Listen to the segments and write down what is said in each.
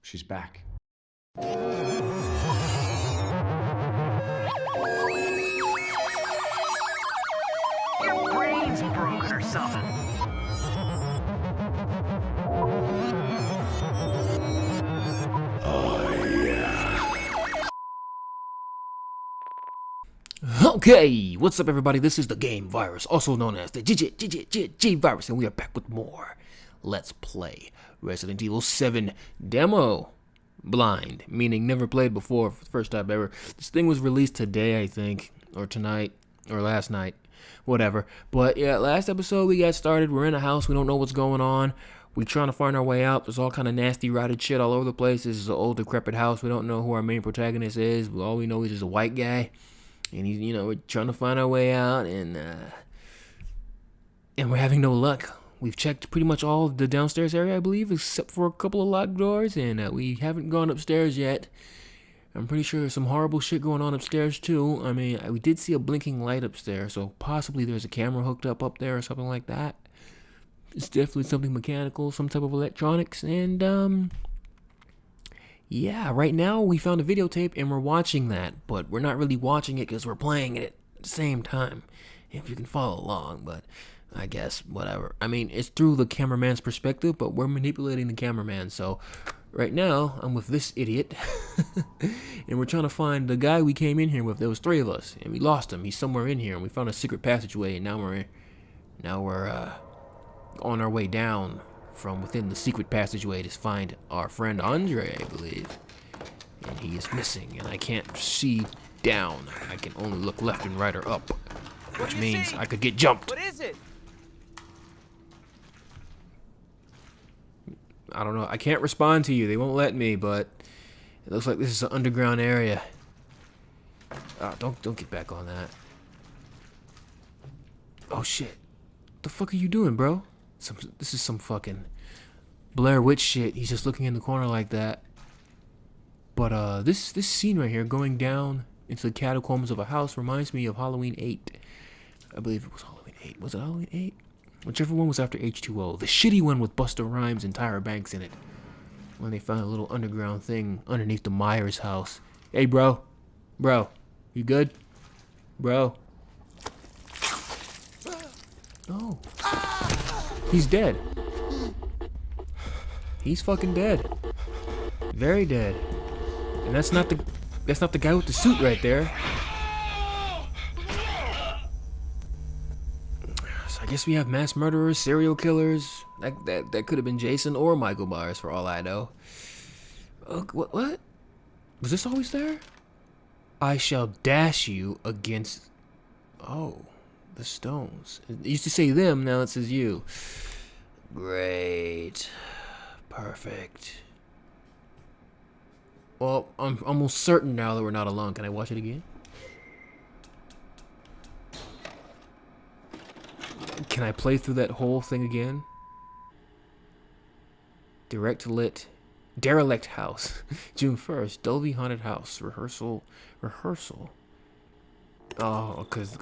She's back. Your brain's broken or something. Okay, what's up everybody? This is the Game Virus, also known as the G Virus, and we are back with more Let's Play Resident Evil 7 Demo. Blind, meaning never played before for the first time ever. This thing was released today, I think, or tonight, or last night, whatever. But yeah, last episode we got started, we're in a house, we don't know what's going on. We're trying to find our way out. There's all kind of nasty, rotted shit all over the place. This is an old, decrepit house. We don't know who our main protagonist is. All we know is he's a white guy. And he's, we're trying to find our way out, and we're having no luck. We've checked pretty much all of the downstairs area, I believe, except for a couple of locked doors, and we haven't gone upstairs yet. I'm pretty sure there's some horrible shit going on upstairs, too. I mean, we did see a blinking light upstairs, so possibly there's a camera hooked up there or something like that. It's definitely something mechanical, some type of electronics, and, yeah, right now we found a videotape and we're watching that, but we're not really watching it because we're playing it at the same time, if you can follow along, but I guess, whatever. I mean, it's through the cameraman's perspective, but we're manipulating the cameraman, so right now, I'm with this idiot, and we're trying to find the guy we came in here with. There was 3 of us, and we lost him. He's somewhere in here, and we found a secret passageway, and now we're on our way down from within the secret passageway to find our friend Andre, I believe. And he is missing, and I can't see down. I can only look left and right or up, which means I could get jumped. What is it? I don't know. I can't respond to you. They won't let me, but it looks like this is an underground area. Don't get back on that. Oh shit. What the fuck are you doing, bro? This is some fucking Blair Witch shit. He's just looking in the corner like that. But this scene right here, going down into the catacombs of a house, reminds me of Halloween 8. I believe it was Halloween 8. Was it Halloween 8? Whichever one was after H2O. The shitty one with Busta Rhymes and Tyra Banks in it. When they found a little underground thing underneath the Myers house. Hey, bro. Bro. You good? Bro. Oh. He's dead. He's fucking dead. Very dead. And that's not the guy with the suit right there. So I guess we have mass murderers, serial killers. That could have been Jason or Michael Myers for all I know. What? Was this always there? I shall dash you against... Oh, the stones. It used to say them, now it says you. Great. Perfect. Well, I'm almost certain now that we're not alone. Can I watch it again? Can I play through that whole thing again? Derelict House. June 1st. Dulvey Haunted House. Rehearsal. Oh, because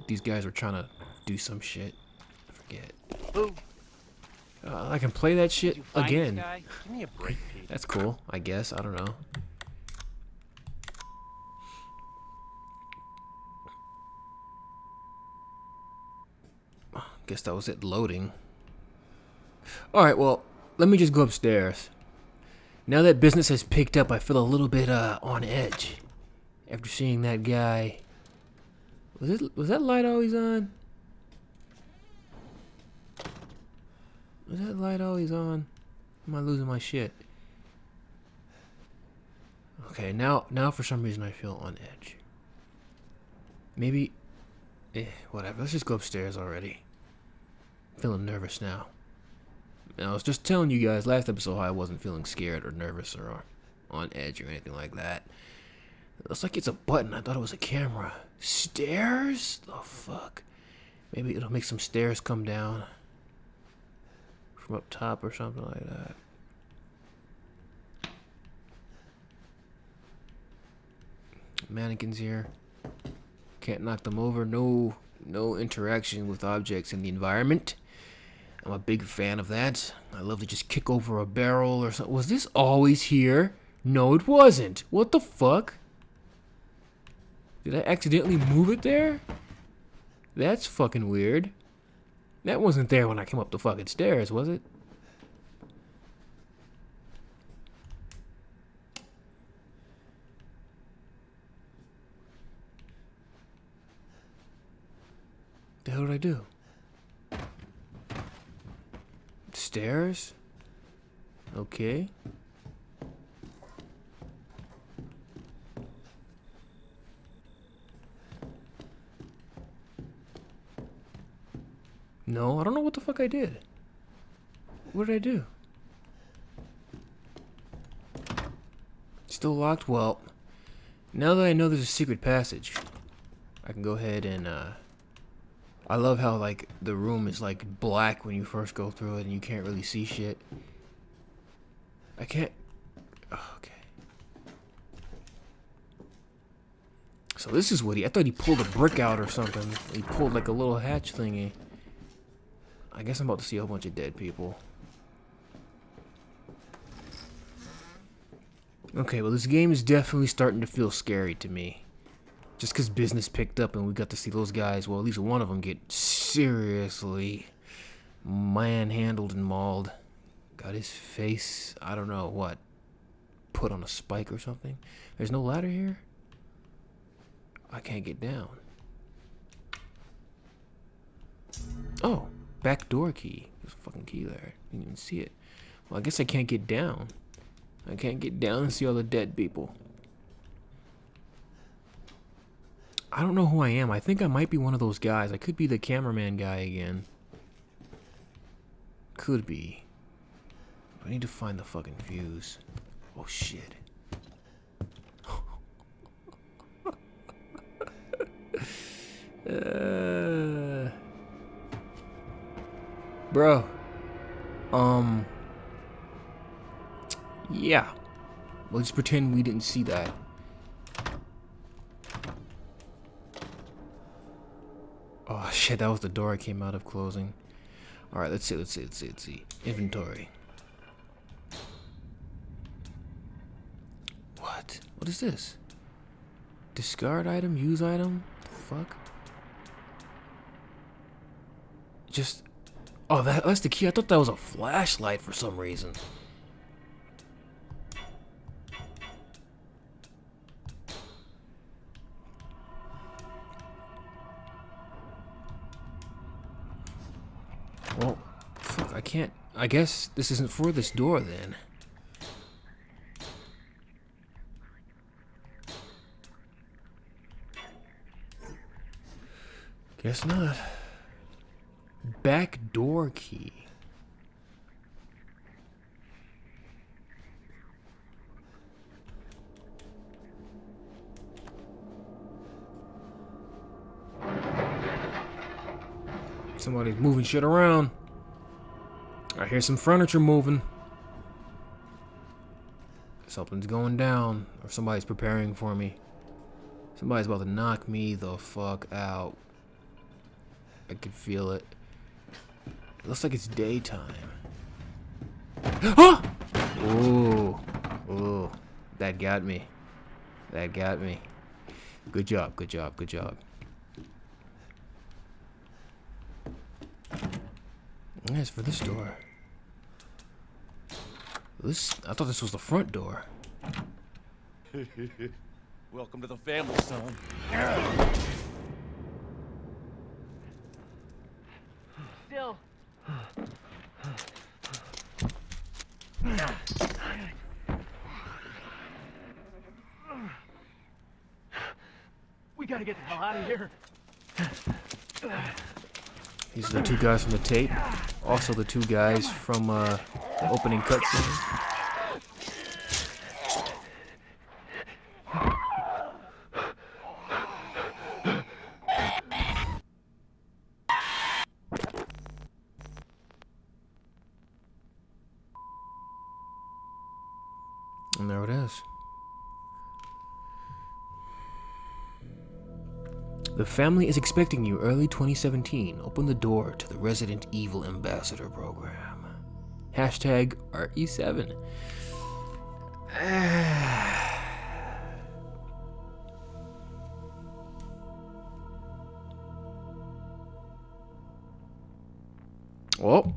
these guys were trying to do some shit. I forget. Ooh, I can play that shit you find again. This guy? Give me a break, Pete. That's cool, I guess. I don't know. Guess that was it loading. Alright, well, let me just go upstairs. Now that business has picked up, I feel a little bit on edge. After seeing that guy. Was that light always on? Was that light always on? Am I losing my shit? Okay, now for some reason I feel on edge. Maybe... whatever. Let's just go upstairs already. Feeling nervous now. And I was just telling you guys last episode how I wasn't feeling scared or nervous or on edge or anything like that. It looks like it's a button. I thought it was a camera. Stairs? The fuck? Maybe it'll make some stairs come down from up top or something like that. Mannequins here. Can't knock them over. No interaction with objects in the environment. I'm a big fan of that. I love to just kick over a barrel or something. Was this always here? No, it wasn't. What the fuck? Did I accidentally move it there? That's fucking weird. That wasn't there when I came up the fucking stairs, was it? The hell did I do? Stairs? Okay. No, I don't know what the fuck I did. What did I do? Still locked? Well, now that I know there's a secret passage, I can go ahead and, I love how, like, the room is, like, black when you first go through it and you can't really see shit. I can't... Oh, okay. So this is what I thought he pulled a brick out or something. He pulled, like, a little hatch thingy. I guess I'm about to see a whole bunch of dead people. Okay, well, this game is definitely starting to feel scary to me. Just because business picked up and we got to see those guys, well, at least one of them get seriously manhandled and mauled. Got his face, I don't know what, put on a spike or something. There's no ladder here? I can't get down. Oh, back door key. There's a fucking key there. Didn't even see it. Well, I guess I can't get down. I can't get down and see all the dead people. I don't know who I am. I think I might be one of those guys. I could be the cameraman guy again. Could be. I need to find the fucking fuse. Oh shit. Bro. Yeah. Let's pretend we didn't see that. Oh shit, that was the door I came out of closing. Alright, let's see. Inventory. What? What is this? Discard item? Use item? The fuck? Just... Oh, that's the key. I thought that was a flashlight for some reason. Well, fuck, I can't... I guess this isn't for this door, then. Guess not. Back door key. Somebody's moving shit around. I hear some furniture moving. Something's going down, or somebody's preparing for me. Somebody's about to knock me the fuck out. I can feel it. It looks like it's daytime. Ah! Ooh. Ooh. That got me. That got me. Good job, good job, good job. As for this door. I thought this was the front door. Welcome to the family, son. Still. We gotta get the hell out of here. These are the two guys from the tape. Also the two guys from the opening cutscene. And there it is. The family is expecting you early 2017. Open the door to the Resident Evil Ambassador program. Hashtag RE7. Well,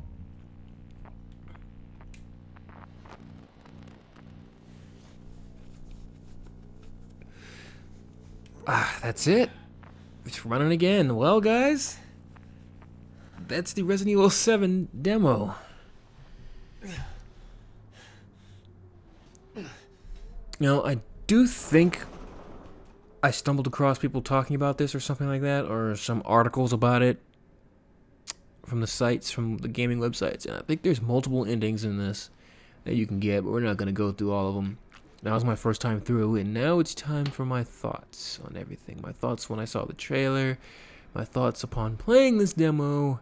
that's it. It's running again. Well, guys, that's the Resident Evil 7 demo. Now, I do think I stumbled across people talking about this or something like that, or some articles about it from the sites, from the gaming websites, and I think there's multiple endings in this that you can get, but we're not going to go through all of them. That was my first time through, and now it's time for my thoughts on everything. My thoughts when I saw the trailer, my thoughts upon playing this demo,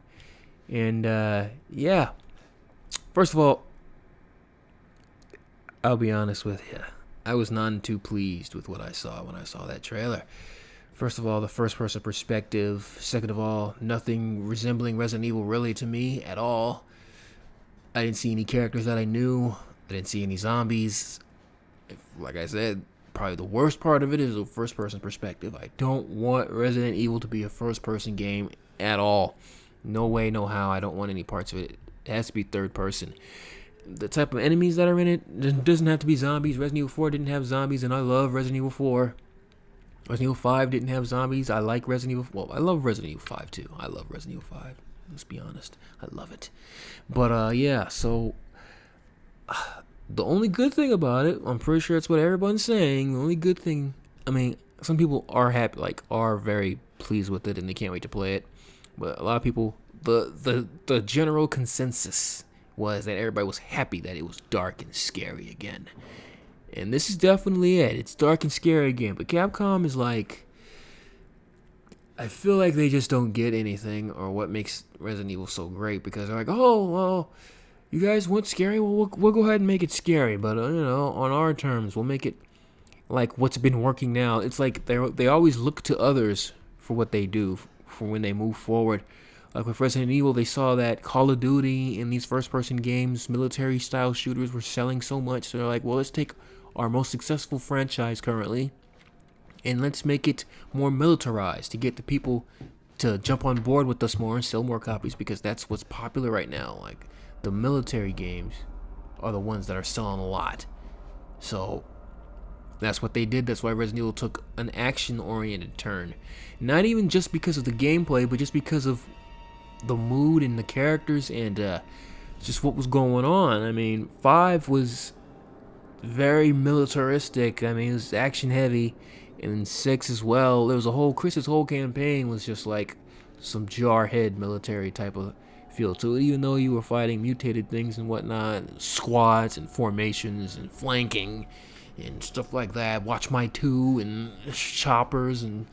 and yeah. First of all, I'll be honest with you. I was none too pleased with what I saw when I saw that trailer. First of all, the first-person perspective. Second of all, nothing resembling Resident Evil really to me at all. I didn't see any characters that I knew. I didn't see any zombies. Like I said, probably the worst part of it is the first-person perspective. I don't want Resident Evil to be a first-person game at all. No way, no how. I don't want any parts of it. It has to be third-person. The type of enemies that are in it doesn't have to be zombies. Resident Evil 4 didn't have zombies, and I love Resident Evil 4. Resident Evil 5 didn't have zombies. I like Resident Evil... Well, I love Resident Evil 5, too. I love Resident Evil 5. Let's be honest. I love it. But, yeah, so... the only good thing about it, I'm pretty sure it's what everyone's saying. The only good thing... I mean, some people are happy, like, are very pleased with it, and they can't wait to play it. But a lot of people... The general consensus was that everybody was happy that it was dark and scary again. And this is definitely it. It's dark and scary again. But Capcom is like... I feel like they just don't get anything or what makes Resident Evil so great. Because they're like, oh, well, you guys want scary? Well, we'll go ahead and make it scary. But, you know, on our terms, we'll make it like what's been working now. It's like they always look to others for what they do, for when they move forward. Like with Resident Evil, they saw that Call of Duty and these first-person games, military-style shooters were selling so much. So they're like, well, let's take our most successful franchise currently and let's make it more militarized to get the people to jump on board with us more and sell more copies, because that's what's popular right now. Like, the military games are the ones that are selling a lot. So that's what they did. That's why Resident Evil took an action-oriented turn. Not even just because of the gameplay, but just because of the mood and the characters and just what was going on. I mean, 5 was very militaristic. I mean, it was action heavy, and 6 as well. There was a whole Chris's whole campaign was just like some jarhead military type of feel to it, even though you were fighting mutated things and whatnot, squads and formations and flanking and stuff like that. Watch My 2 and choppers and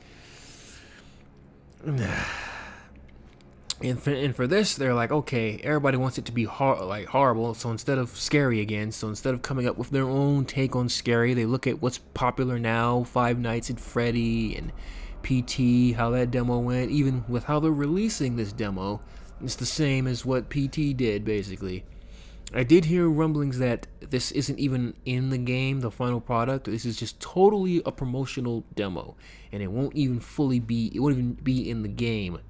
for this, they're like, okay, everybody wants it to be horrible, so instead of scary again, so instead of coming up with their own take on scary, they look at what's popular now, Five Nights at Freddy and PT, how that demo went. Even with how they're releasing this demo, it's the same as what PT did, basically. I did hear rumblings that this isn't even in the game, the final product. This is just totally a promotional demo, and it won't even be in the game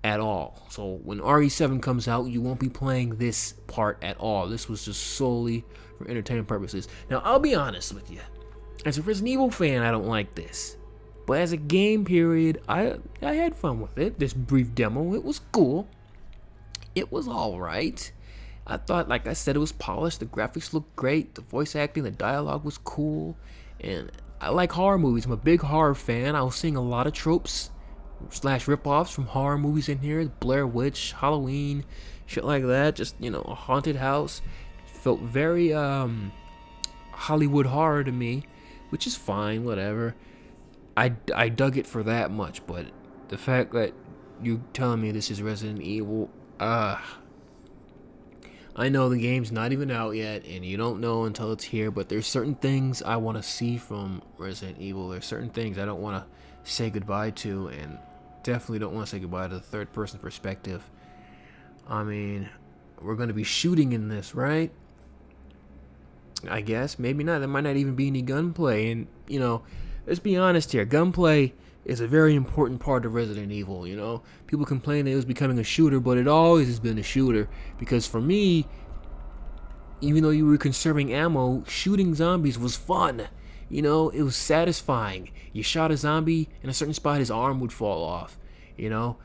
at all. So when RE7 comes out, you won't be playing this part at all. This was just solely for entertainment purposes. Now, I'll be honest with you. As a Resident Evil fan, I don't like this. But as a game period, I had fun with it. This brief demo, it was cool. It was alright. I thought, like I said, it was polished. The graphics looked great. The voice acting, the dialogue was cool. And I like horror movies. I'm a big horror fan. I was seeing a lot of tropes / rip-offs from horror movies in here. Blair Witch, Halloween, shit like that. Just, you know, a haunted house. Felt very Hollywood horror to me, which is fine, whatever. I dug it for that much, but the fact that you telling me this is Resident Evil, I'm I know the game's not even out yet, and you don't know until it's here, but there's certain things I want to see from Resident Evil. There's certain things I don't want to say goodbye to, and definitely don't want to say goodbye to the third-person perspective. I mean, we're going to be shooting in this, right? I guess. Maybe not. There might not even be any gunplay, and, you know, let's be honest here. Gunplay is a very important part of Resident Evil, you know? People complain that it was becoming a shooter, but it always has been a shooter. Because for me, even though you were conserving ammo, shooting zombies was fun. You know, it was satisfying. You shot a zombie in a certain spot, his arm would fall off. You know?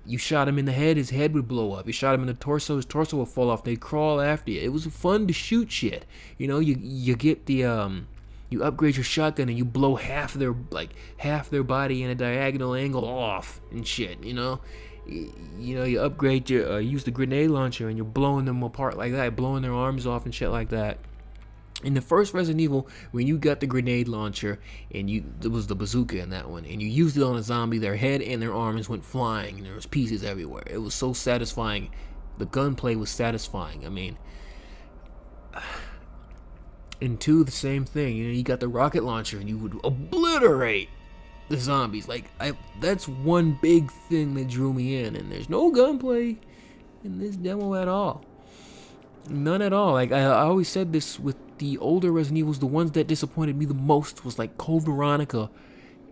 You shot him in the head, his head would blow up. You shot him in the torso, his torso would fall off. They'd crawl after you. It was fun to shoot shit. You know, you get the you upgrade your shotgun and you blow half their body in a diagonal angle off and shit. You know, you upgrade your use the grenade launcher and you're blowing them apart like that, blowing their arms off and shit like that. In the first Resident Evil, when you got the grenade launcher and there was the bazooka in that one, and you used it on a zombie, their head and their arms went flying and there was pieces everywhere. It was so satisfying. The gunplay was satisfying. I mean, in 2, the same thing. You know, you got the rocket launcher and you would obliterate the zombies. That's one big thing that drew me in, and there's no gunplay in this demo at all. None at all. Like I always said this with the older Resident Evils, the ones that disappointed me the most was like Code Veronica,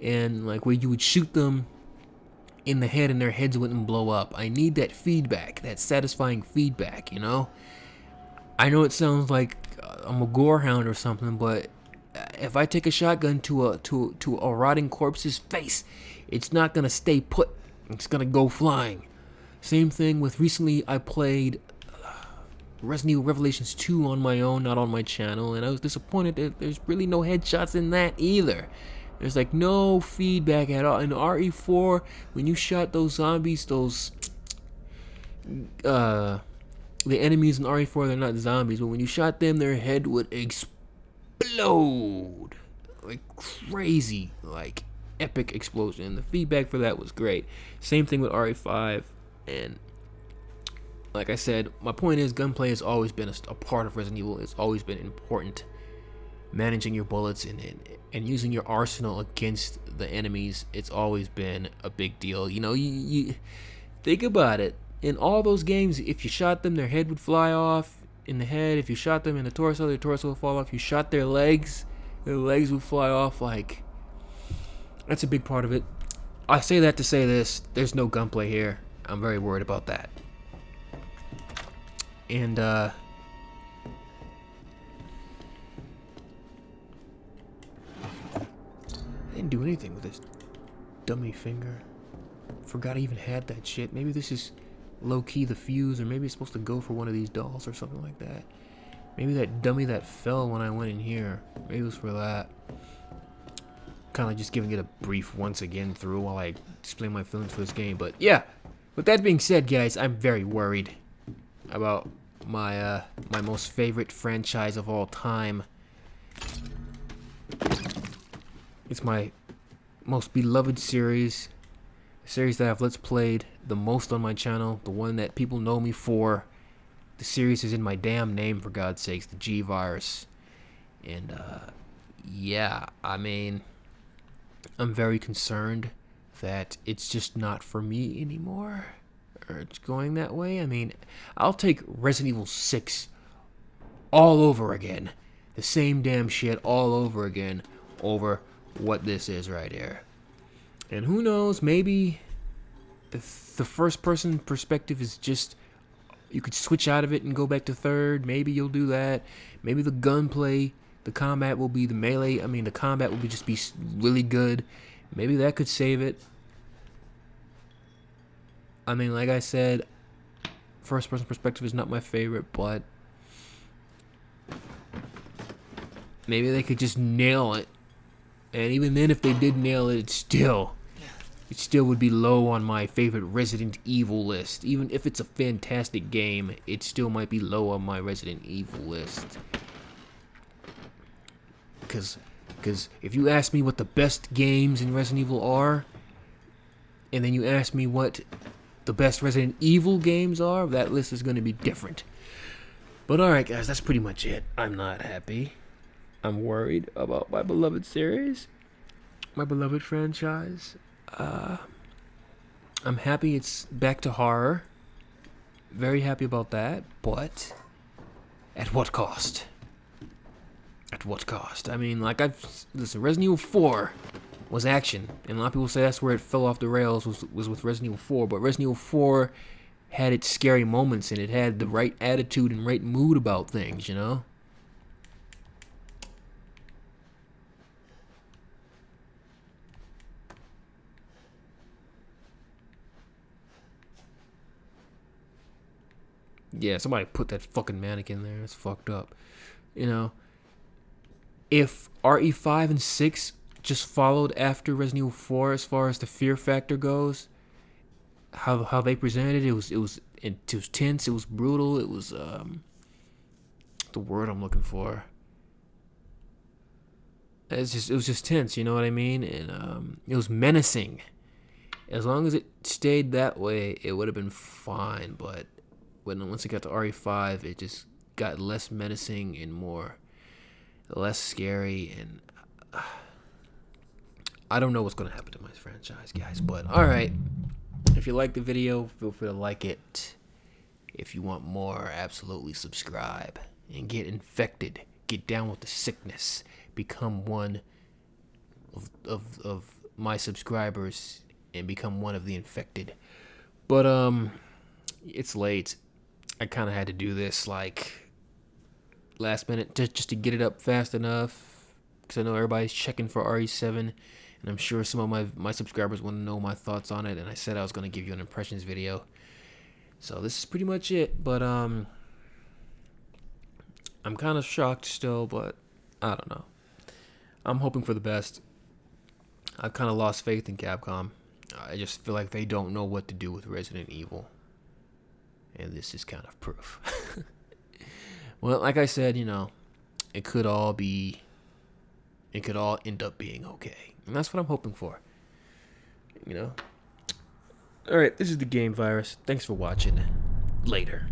and like where you would shoot them in the head and their heads wouldn't blow up. I need that feedback, that satisfying feedback, you know? I know it sounds like I'm a gorehound or something, but if I take a shotgun to a rotting corpse's face, it's not gonna stay put. It's gonna go flying. Same thing with recently I played Resident Evil Revelations 2 on my own, not on my channel, and I was disappointed that there's really no headshots in that either. There's like no feedback at all. In RE4, when you shot those zombies, the enemies in RE4, they're not zombies, but when you shot them, their head would explode like crazy, like epic explosion. And the feedback for that was great. Same thing with RE5, and like I said, my point is gunplay has always been a part of Resident Evil. It's always been important. Managing your bullets and using your arsenal against the enemies, it's always been a big deal. You know, you think about it. In all those games, if you shot them, their head would fly off in the head. If you shot them in the torso, their torso would fall off. If you shot their legs would fly off. Like, that's a big part of it. I say that to say this. There's no gunplay here. I'm very worried about that. And I didn't do anything with this dummy finger. Forgot I even had that shit. Maybe this is low-key the fuse, or maybe it's supposed to go for one of these dolls or something like that. Maybe that dummy that fell when I went in here, maybe it was for that. Kind of just giving it a brief once again through while I explain my feelings for this game. But yeah, with that being said, guys, I'm very worried about my most favorite franchise of all time. It's my most beloved series, a series that I've let's played the most on my channel, the one that people know me for. The series is in my damn name, for God's sakes, the G-Virus. And yeah, I mean, I'm very concerned that it's just not for me anymore. It's going that way. I mean, I'll take Resident Evil 6 all over again. The same damn shit all over again over what this is right here. And who knows, maybe the first person perspective is just, you could switch out of it and go back to third. Maybe you'll do that. Maybe the gunplay, the combat will be the melee. I mean, the combat will just be really good. Maybe that could save it. I mean, like I said, first-person perspective is not my favorite, but maybe they could just nail it. And even then, if they did nail it, it still would be low on my favorite Resident Evil list. Even if it's a fantastic game, it still might be low on my Resident Evil list. Because if you ask me what the best games in Resident Evil are, and then you ask me what the best Resident Evil games are, that list is going to be different. But alright, guys, that's pretty much it. I'm not happy. I'm worried about my beloved series, my beloved franchise. I'm happy it's back to horror. Very happy about that, but at what cost? At what cost? I mean, like, listen, Resident Evil 4 was action, and a lot of people say that's where it fell off the rails, was with Resident Evil 4, but Resident Evil 4 had its scary moments, and it had the right attitude and right mood about things, you know? Yeah, somebody put that fucking mannequin there. It's fucked up. You know, if RE5 and 6 just followed after Resident Evil 4 as far as the fear factor goes, how they presented it was tense, it was brutal, it was the word I'm looking for. It was just tense, you know what I mean? And it was menacing. As long as it stayed that way, it would have been fine, but once it got to RE5, it just got less menacing and less scary, and I don't know what's gonna happen to my franchise, guys. But all right, if you like the video, feel free to like it. If you want more, absolutely subscribe and get infected. Get down with the sickness. Become one of my subscribers and become one of the infected. But it's late. I kind of had to do this like last minute just to get it up fast enough, because I know everybody's checking for RE7, and I'm sure some of my subscribers want to know my thoughts on it, and I said I was going to give you an impressions video. So this is pretty much it, but I'm kind of shocked still, but I don't know. I'm hoping for the best. I've kind of lost faith in Capcom. I just feel like they don't know what to do with Resident Evil. And this is kind of proof. Well, like I said, you know, it could all end up being okay. And that's what I'm hoping for. You know? Alright, this is the Game Virus. Thanks for watching. Later.